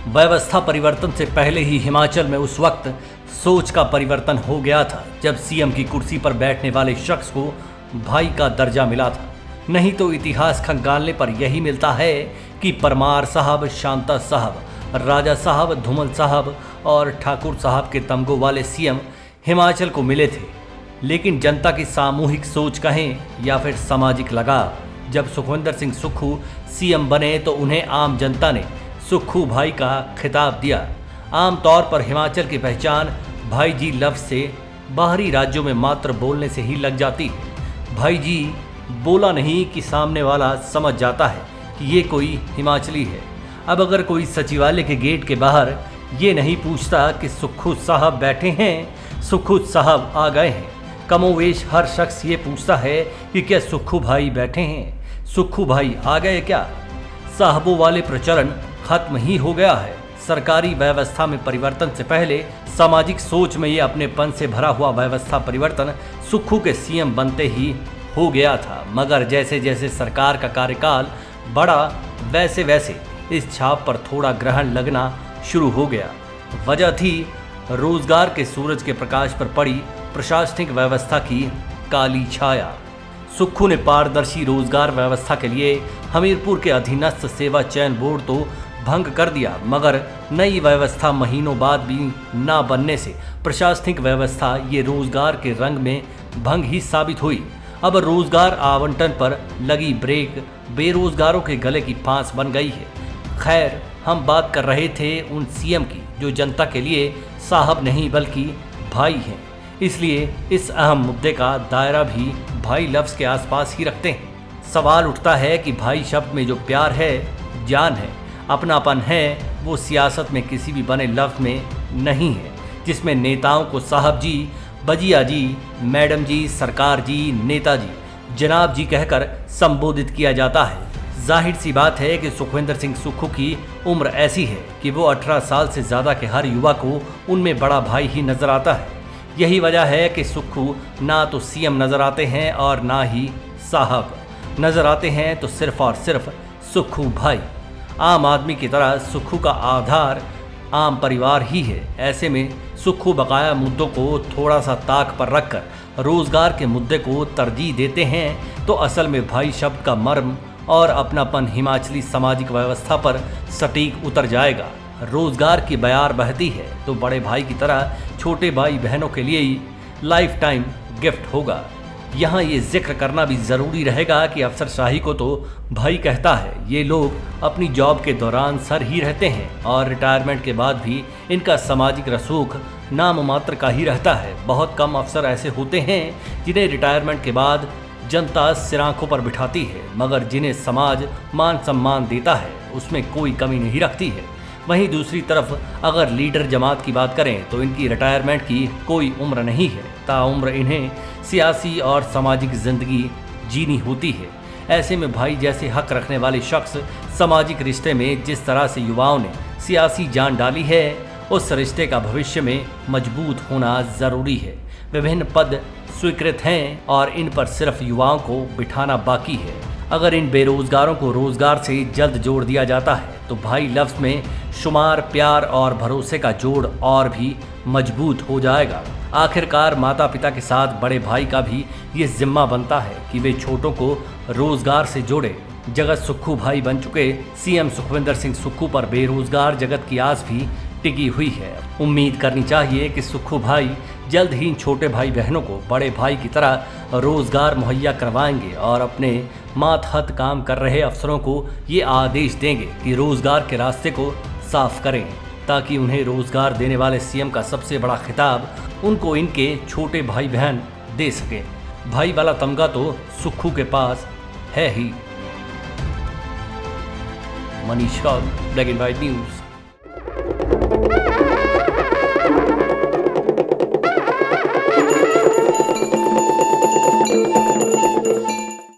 व्यवस्था परिवर्तन से पहले ही हिमाचल में उस वक्त सोच का परिवर्तन हो गया था जब सीएम की कुर्सी पर बैठने वाले शख्स को भाई का दर्जा मिला था। नहीं तो इतिहास खंगालने पर यही मिलता है कि परमार साहब, शांता साहब, राजा साहब, धूमल साहब और ठाकुर साहब के तमगों वाले सीएम हिमाचल को मिले थे। लेकिन जनता की सामूहिक सोच कहें या फिर सामाजिक लगाव, जब सुखविंदर सिंह सुक्खू सीएम बने तो उन्हें आम जनता ने सुक्खू भाई का खिताब दिया। आमतौर पर हिमाचल की पहचान भाई जी लफ्ज़ से बाहरी राज्यों में मात्र बोलने से ही लग जाती है। भाई जी बोला नहीं कि सामने वाला समझ जाता है कि ये कोई हिमाचली है। अब अगर कोई सचिवालय के गेट के बाहर ये नहीं पूछता कि सुक्खू साहब बैठे हैं, सुक्खू साहब आ गए हैं, कमोवेश हर शख्स ये पूछता है कि क्या सुक्खू भाई बैठे हैं, सुक्खू भाई आ गए क्या। साहबों वाले प्रचलन खत्म ही हो गया है। सरकारी व्यवस्था में परिवर्तन से पहले सामाजिक सोच में ये अपनेपन से भरा हुआ व्यवस्था परिवर्तन सुक्खू के सीएम बनते ही हो गया था। मगर जैसे जैसे सरकार का कार्यकाल बढ़ा वैसे वैसे इस छाप पर थोड़ा ग्रहण लगना शुरू हो गया। वजह थी रोजगार के सूरज के प्रकाश पर पड़ी प्रशासनिक व्यवस्था की काली छाया। सुक्खू ने पारदर्शी रोजगार व्यवस्था के लिए हमीरपुर के अधीनस्थ सेवा चयन बोर्ड तो भंग कर दिया, मगर नई व्यवस्था महीनों बाद भी ना बनने से प्रशासनिक व्यवस्था ये रोजगार के रंग में भंग ही साबित हुई। अब रोजगार आवंटन पर लगी ब्रेक बेरोजगारों के गले की फांस बन गई है। खैर, हम बात कर रहे थे उन सीएम की जो जनता के लिए साहब नहीं बल्कि भाई हैं। इसलिए इस अहम मुद्दे का दायरा भी भाई लफ्ज़ के आसपास ही रखते हैं। सवाल उठता है कि भाई शब्द में जो प्यार है, जान है, अपनापन है, वो सियासत में किसी भी बने लफ्ज़ में नहीं है, जिसमें नेताओं को साहब जी, बजिया जी, मैडम जी, सरकार जी, नेताजी, जनाब जी कहकर संबोधित किया जाता है। जाहिर सी बात है कि सुखविंदर सिंह सुक्खू की उम्र ऐसी है कि वो 18 साल से ज़्यादा के हर युवा को उनमें बड़ा भाई ही नज़र आता है। यही वजह है कि सुक्खू ना तो सीएम नज़र आते हैं और ना ही साहब नज़र आते हैं, तो सिर्फ और सिर्फ सुक्खू भाई। आम आदमी की तरह सुक्खू का आधार आम परिवार ही है। ऐसे में सुक्खू बकाया मुद्दों को थोड़ा सा ताक पर रखकर रोजगार के मुद्दे को तरजीह देते हैं, तो असल में भाई शब्द का मर्म और अपनापन हिमाचली सामाजिक व्यवस्था पर सटीक उतर जाएगा। रोजगार की बयार बहती है तो बड़े भाई की तरह छोटे भाई बहनों के लिए ही लाइफ टाइम गिफ्ट होगा। यहाँ ये जिक्र करना भी ज़रूरी रहेगा कि अफसरशाही को तो भाई कहता है। ये लोग अपनी जॉब के दौरान सर ही रहते हैं और रिटायरमेंट के बाद भी इनका सामाजिक रसूख नाम मात्र का ही रहता है। बहुत कम अफसर ऐसे होते हैं जिन्हें रिटायरमेंट के बाद जनता सिर आंखों पर बिठाती है, मगर जिन्हें समाज मान सम्मान देता है उसमें कोई कमी नहीं रखती है। वहीं दूसरी तरफ अगर लीडर जमात की बात करें तो इनकी रिटायरमेंट की कोई उम्र नहीं है। ताउम्र इन्हें सियासी और सामाजिक जिंदगी जीनी होती है। ऐसे में भाई जैसे हक रखने वाले शख्स सामाजिक रिश्ते में जिस तरह से युवाओं ने सियासी जान डाली है, उस रिश्ते का भविष्य में मजबूत होना ज़रूरी है। विभिन्न पद स्वीकृत हैं और इन पर सिर्फ युवाओं को बिठाना बाकी है। अगर इन बेरोजगारों को रोजगार से जल्द जोड़ दिया जाता है तो भाई लफ्ज़ में शुमार प्यार और भरोसे का जोड़ और भी मजबूत हो जाएगा। आखिरकार माता पिता के साथ बड़े भाई का भी ये जिम्मा बनता है कि वे छोटों को रोजगार से जोड़े। जगत सुक्खू भाई बन चुके सीएम सुखविंदर सिंह सुक्खू पर बेरोजगार जगत की आस भी टिकी हुई है। उम्मीद करनी चाहिए कि सुक्खू भाई जल्द ही छोटे भाई बहनों को बड़े भाई की तरह रोजगार मुहैया करवाएंगे और अपने मातहत काम कर रहे अफसरों को ये आदेश देंगे कि रोजगार के रास्ते को साफ करें, ताकि उन्हें रोजगार देने वाले सीएम का सबसे बड़ा खिताब उनको इनके छोटे भाई बहन दे सके। भाई वाला तमगा तो सुक्खू के पास है ही। Manish Rao, black and white news.